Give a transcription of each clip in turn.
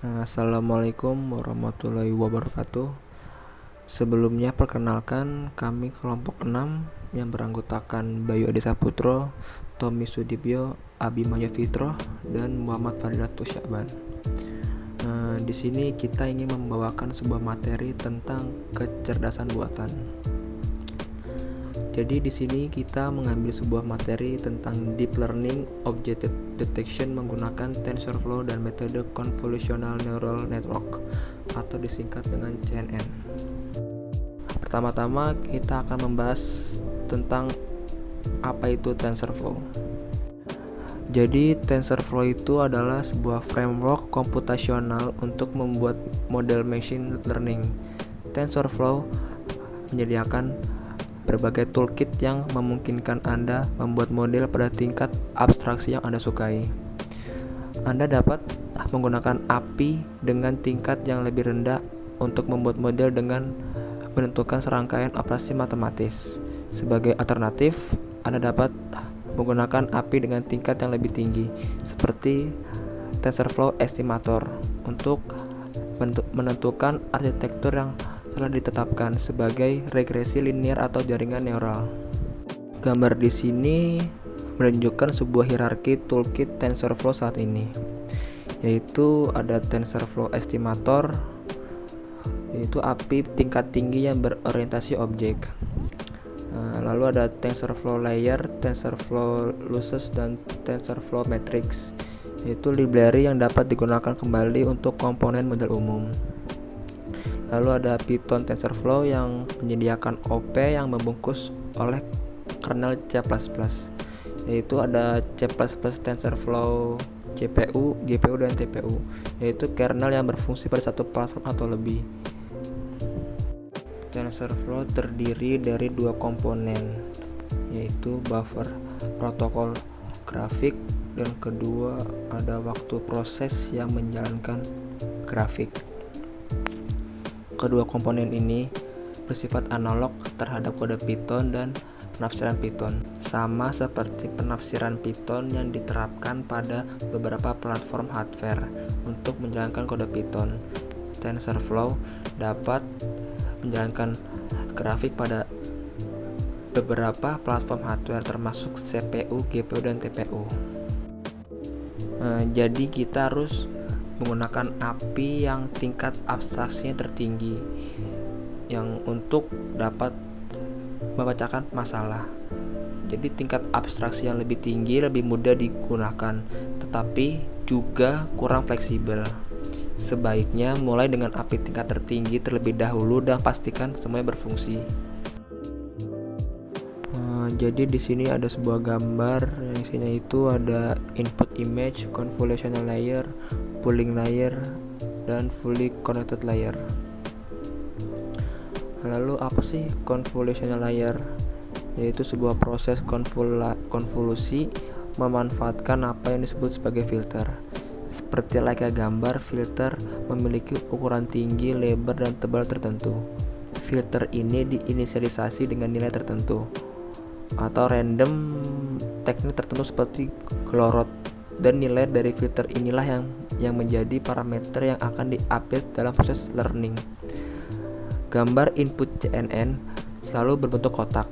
Assalamualaikum warahmatullahi wabarakatuh. Sebelumnya perkenalkan, kami kelompok 6 yang beranggotakan Bayu Adi Saputro, Tommy Sudibyo, Abimanyu Fitroh, dan Muhammad Fadilatus Sya'ban. Di sini kita ingin membawakan sebuah materi tentang kecerdasan buatan. Jadi di sini kita mengambil sebuah materi tentang deep learning object detection menggunakan TensorFlow dan metode convolutional neural network atau disingkat dengan CNN. Pertama-tama kita akan membahas tentang apa itu TensorFlow. Jadi TensorFlow itu adalah sebuah framework komputasional untuk membuat model machine learning. TensorFlow menyediakan berbagai toolkit yang memungkinkan Anda membuat model pada tingkat abstraksi yang Anda sukai. Anda dapat menggunakan API dengan tingkat yang lebih rendah untuk membuat model dengan menentukan serangkaian operasi matematis. Sebagai alternatif, Anda dapat menggunakan API dengan tingkat yang lebih tinggi, seperti TensorFlow Estimator, untuk menentukan arsitektur yang telah ditetapkan sebagai regresi linear atau jaringan neural. Gambar di sini menunjukkan sebuah hierarki toolkit TensorFlow saat ini, yaitu ada TensorFlow Estimator, yaitu API tingkat tinggi yang berorientasi objek. Lalu ada TensorFlow Layer, TensorFlow Lusus, dan TensorFlow Matrix, yaitu library yang dapat digunakan kembali untuk komponen model umum. Lalu ada Python TensorFlow yang menyediakan OP yang membungkus oleh kernel C++, yaitu ada C++ TensorFlow CPU, GPU, dan TPU, yaitu kernel yang berfungsi pada satu platform atau lebih. TensorFlow terdiri dari dua komponen, yaitu buffer protokol grafik, dan kedua ada waktu proses yang menjalankan grafik. Kedua komponen ini bersifat analog terhadap kode Python dan penafsiran Python, sama seperti penafsiran Python yang diterapkan pada beberapa platform hardware untuk menjalankan kode Python. TensorFlow dapat menjalankan grafik pada beberapa platform hardware termasuk CPU, GPU, dan TPU. Jadi kita harus menggunakan API yang tingkat abstraksinya tertinggi yang untuk dapat membacakan masalah. Jadi tingkat abstraksi yang lebih tinggi lebih mudah digunakan, tetapi juga kurang fleksibel. Sebaiknya mulai dengan API tingkat tertinggi terlebih dahulu dan pastikan semuanya berfungsi. Jadi di sini ada sebuah gambar yang isinya itu ada input image, convolutional layer, pooling layer, dan fully connected layer. Lalu apa sih convolutional layer? Yaitu sebuah proses konvolusi memanfaatkan apa yang disebut sebagai filter. Seperti layaknya gambar, filter memiliki ukuran tinggi, lebar, dan tebal tertentu. Filter ini diinisialisasi dengan nilai tertentu atau random teknik tertentu seperti Glorot, dan nilai dari filter inilah yang menjadi parameter yang akan diupdate dalam proses learning. Gambar input CNN selalu berbentuk kotak.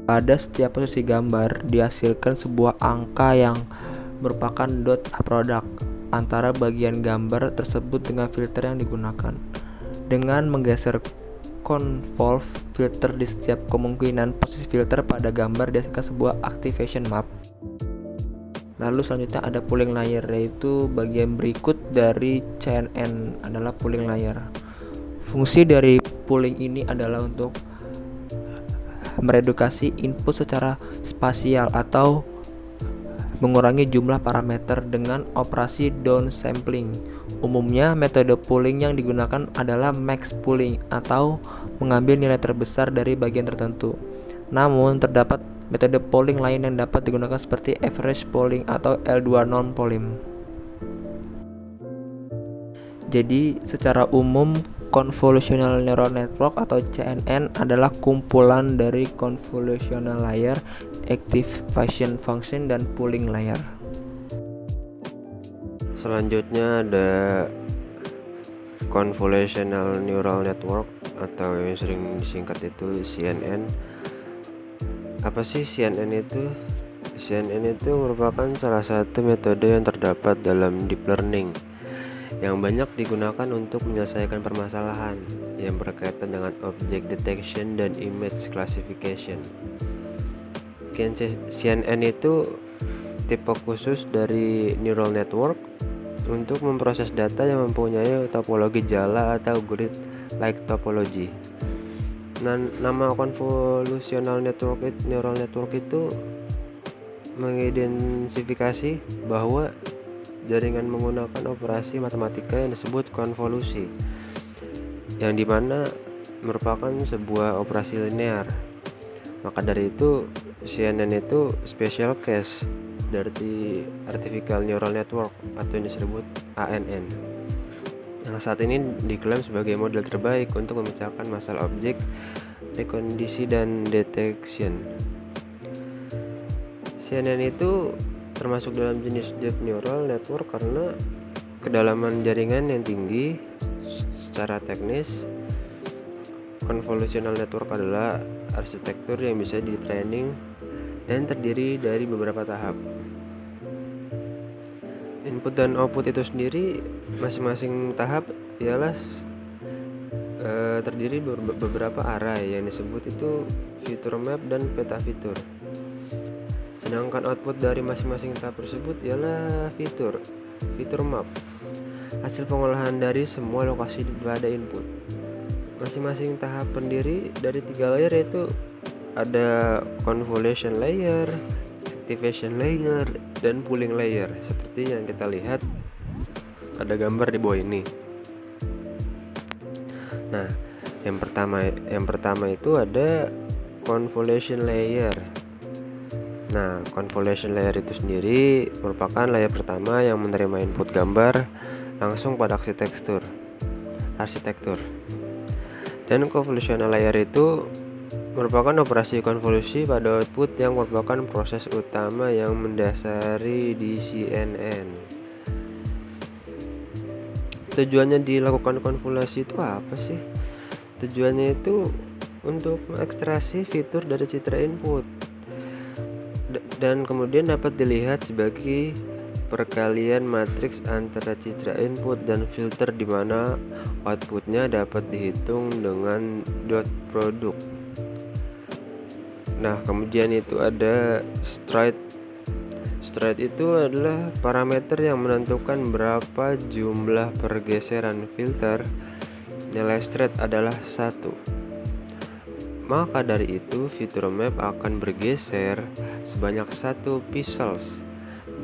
Pada setiap posisi gambar dihasilkan sebuah angka yang merupakan dot product antara bagian gambar tersebut dengan filter yang digunakan. Dengan menggeser convolve filter di setiap kemungkinan posisi filter pada gambar dihasilkan sebuah activation map. Lalu selanjutnya ada pooling layer, yaitu bagian berikut dari CNN adalah pooling layer. Fungsi dari pooling ini adalah untuk meredukasi input secara spasial atau mengurangi jumlah parameter dengan operasi downsampling. Umumnya metode pooling yang digunakan adalah max pooling atau mengambil nilai terbesar dari bagian tertentu. Namun terdapat metode pooling lain yang dapat digunakan seperti average pooling atau L2 norm pooling. Jadi secara umum convolutional neural network atau CNN adalah kumpulan dari convolutional layer, activation function, dan pooling layer. Selanjutnya ada Convolutional Neural Network atau yang sering disingkat itu CNN. Apa sih CNN itu? CNN itu merupakan salah satu metode yang terdapat dalam deep learning yang banyak digunakan untuk menyelesaikan permasalahan yang berkaitan dengan object detection dan image classification. CNN itu tipe khusus dari neural network untuk memproses data yang mempunyai topologi jala atau grid-like topology. Nama convolutional neural network itu mengidentifikasi bahwa jaringan menggunakan operasi matematika yang disebut konvolusi, yang dimana merupakan sebuah operasi linear. Maka dari itu CNN itu special case dari Artificial Neural Network atau yang disebut ANN, yang saat ini diklaim sebagai model terbaik untuk memecahkan masalah objek rekondisi dan detection. CNN itu termasuk dalam jenis deep neural network karena kedalaman jaringan yang tinggi. Secara teknis, convolutional network adalah arsitektur yang bisa di-training dan terdiri dari beberapa tahap. Input dan output itu sendiri, masing-masing tahap ialah terdiri beberapa array yang disebut itu feature map dan peta fitur. Sedangkan output dari masing-masing tahap tersebut ialah fitur map, hasil pengolahan dari semua lokasi pada input. Masing-masing tahap terdiri dari 3 layer, yaitu ada convolution layer, activation layer, dan pooling layer. Seperti yang kita lihat ada gambar di bawah ini. Nah, yang pertama itu ada convolution layer. Nah, convolution layer itu sendiri merupakan layer pertama yang menerima input gambar langsung pada arsitektur. Dan convolutional layer itu merupakan operasi konvolusi pada output yang merupakan proses utama yang mendasari di CNN. Tujuannya dilakukan konvolusi itu apa sih? Tujuannya itu untuk mengekstraksi fitur dari citra input dan kemudian dapat dilihat sebagai perkalian matriks antara citra input dan filter, di mana outputnya dapat dihitung dengan dot product. Nah, kemudian itu ada stride. Stride itu adalah parameter yang menentukan berapa jumlah pergeseran filter. Nilai stride adalah 1. Maka dari itu feature map akan bergeser sebanyak 1 pixels,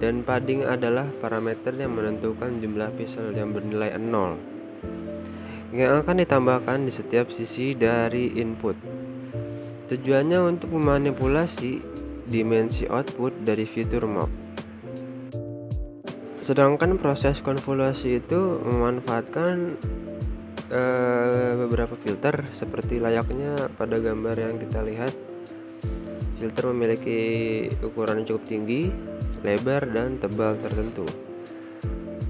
dan padding adalah parameter yang menentukan jumlah pixel yang bernilai 0 yang akan ditambahkan di setiap sisi dari input. Tujuannya untuk memanipulasi dimensi output dari feature map. Sedangkan proses konvolusi itu memanfaatkan beberapa filter seperti layaknya pada gambar yang kita lihat. Filter memiliki ukuran yang cukup tinggi, lebar, dan tebal tertentu.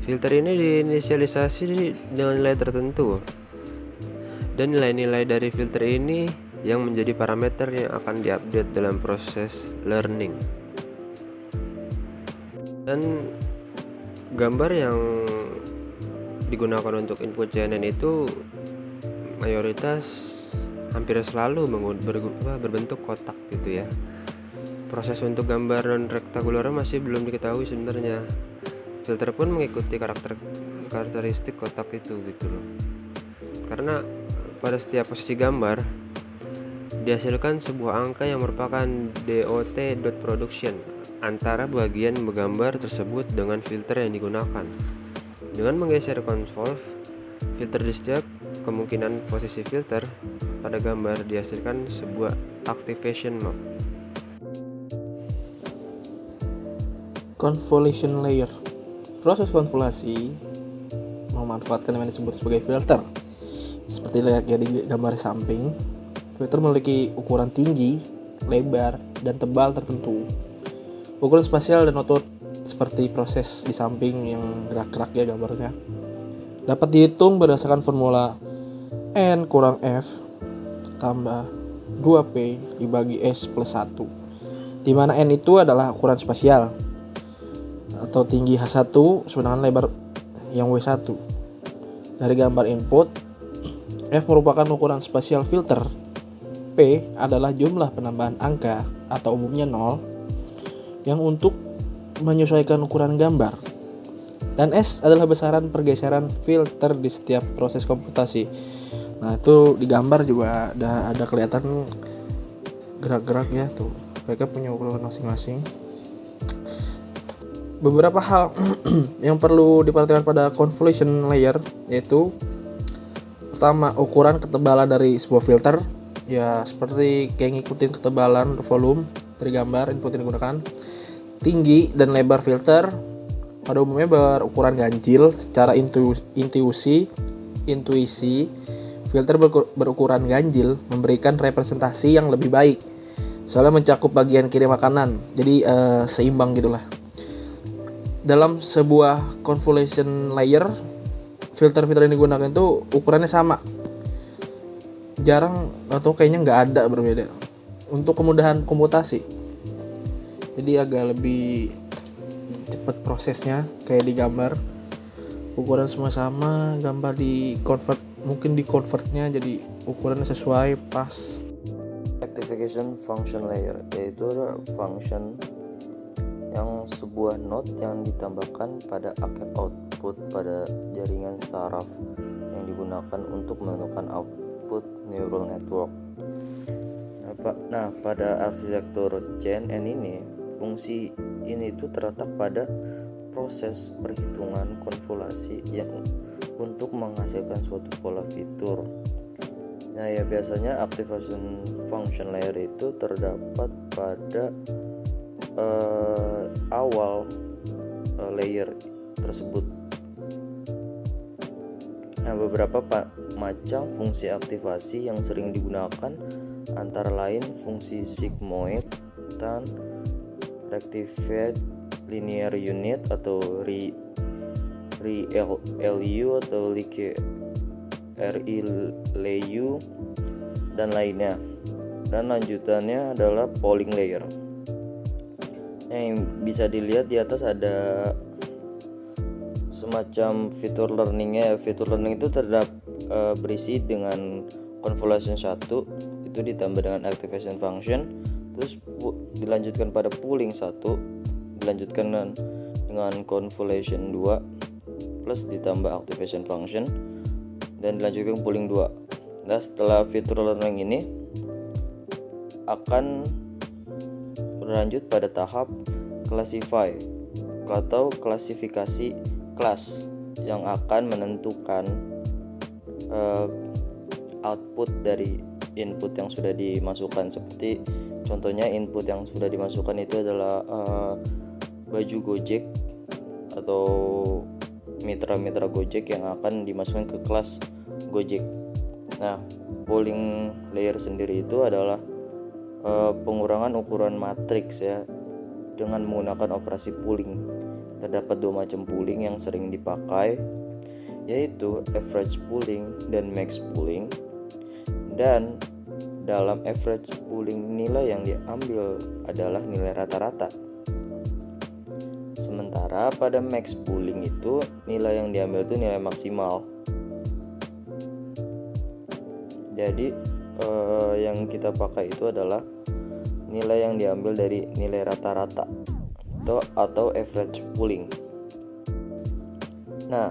Filter ini diinisialisasi dengan nilai tertentu, dan nilai-nilai dari filter ini yang menjadi parameter yang akan diupdate dalam proses learning. Dan gambar yang digunakan untuk input CNN itu mayoritas hampir selalu berbentuk kotak gitu ya. Proses untuk gambar non rektangular masih belum diketahui sebenarnya. Filter pun mengikuti karakteristik kotak itu gitu loh. Karena pada setiap posisi gambar dihasilkan sebuah angka yang merupakan dot production antara bagian gambar tersebut dengan filter yang digunakan. Dengan menggeser convolve filter di setiap kemungkinan posisi filter pada gambar, dihasilkan sebuah activation map. Convolution layer. Proses konvolusi memanfaatkan yang disebut sebagai filter. Seperti layaknya di gambar samping, filter memiliki ukuran tinggi, lebar, dan tebal tertentu. Ukuran spasial dan seperti proses di samping yang gerak-gerak ya gambarnya, dapat dihitung berdasarkan formula N kurang F tambah 2P dibagi S plus 1, di mana N itu adalah ukuran spasial atau tinggi H1 sama dengan lebar yang W1. Dari gambar input, F merupakan ukuran spasial filter, P adalah jumlah penambahan angka atau umumnya 0 yang untuk menyesuaikan ukuran gambar, dan S adalah besaran pergeseran filter di setiap proses komputasi. Nah, itu di gambar juga ada kelihatan gerak-gerak ya tuh. Mereka punya ukuran masing-masing. Beberapa hal yang perlu diperhatikan pada convolution layer yaitu pertama, ukuran ketebalan dari sebuah filter, ya seperti kayak ngikutin ketebalan volume dari gambar input yang digunakan. Tinggi dan lebar filter pada umumnya berukuran ganjil. Secara intuisi filter berukuran ganjil memberikan representasi yang lebih baik, soalnya mencakup bagian kiri kanan, jadi seimbang gitulah. Dalam sebuah convolution layer, filter-filter yang digunakan itu ukurannya sama, jarang atau kayaknya nggak ada berbeda untuk kemudahan komputasi. Jadi agak lebih cepat prosesnya kayak di gambar, ukuran semua sama, gambar di convertnya jadi ukurannya sesuai pas. Activation function layer yaitu function yang sebuah node yang ditambahkan pada akhir output pada jaringan saraf yang digunakan untuk menentukan output neural network. Nah, pada arsitektur CNN ini, fungsi ini itu terletak pada proses perhitungan konvolasi yang untuk menghasilkan suatu pola fitur. Nah ya, biasanya activation function layer itu terdapat pada awal layer tersebut. Nah, beberapa macam fungsi aktivasi yang sering digunakan antara lain fungsi sigmoid dan rectified linear unit atau ReLU atau ReLU dan lainnya. Dan lanjutannya adalah polling layer. Yang bisa dilihat di atas ada semacam fitur learning-nya. Fitur learning itu berisi dengan convolution 1 itu ditambah dengan activation function, terus dilanjutkan pada pooling 1, dilanjutkan dengan convolution 2 plus ditambah activation function, dan dilanjutkan pooling 2. Nah, setelah fitur learning ini akan berlanjut pada tahap classify atau klasifikasi kelas yang akan menentukan output dari input yang sudah dimasukkan. Seperti contohnya input yang sudah dimasukkan itu adalah baju Gojek atau mitra-mitra Gojek yang akan dimasukkan ke kelas Gojek. Nah, polling layer sendiri itu adalah pengurangan ukuran matriks ya dengan menggunakan operasi pooling. Terdapat dua macam pooling yang sering dipakai, yaitu average pooling dan max pooling. Dan dalam average pooling nilai yang diambil adalah nilai rata-rata. Sementara pada max pooling itu nilai yang diambil itu nilai maksimal. Jadi yang kita pakai itu adalah nilai yang diambil dari nilai rata-rata atau average pooling. Nah,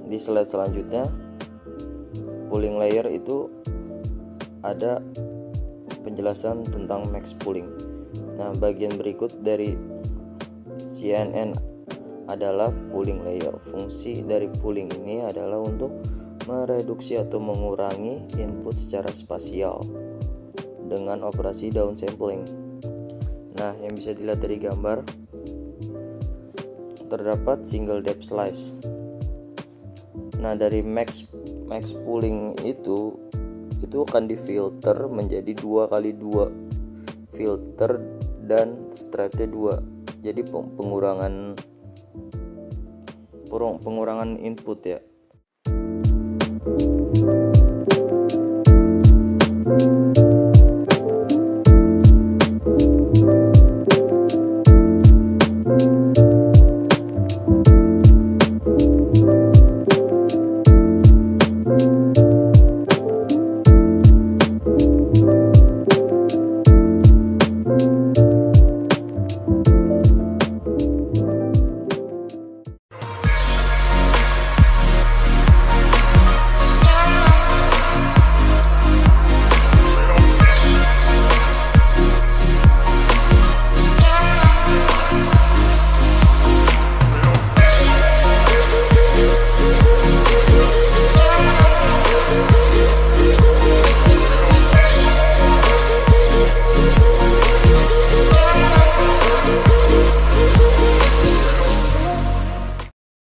di slide selanjutnya pooling layer itu ada penjelasan tentang max pooling. Nah, bagian berikut dari CNN adalah pooling layer. Fungsi dari pooling ini adalah untuk mereduksi atau mengurangi input secara spasial dengan operasi downsampling. Nah, yang bisa dilihat dari gambar terdapat single depth slice. Nah, dari max pooling itu akan difilter menjadi 2x2 filter dan strata 2. Jadi pengurangan input ya.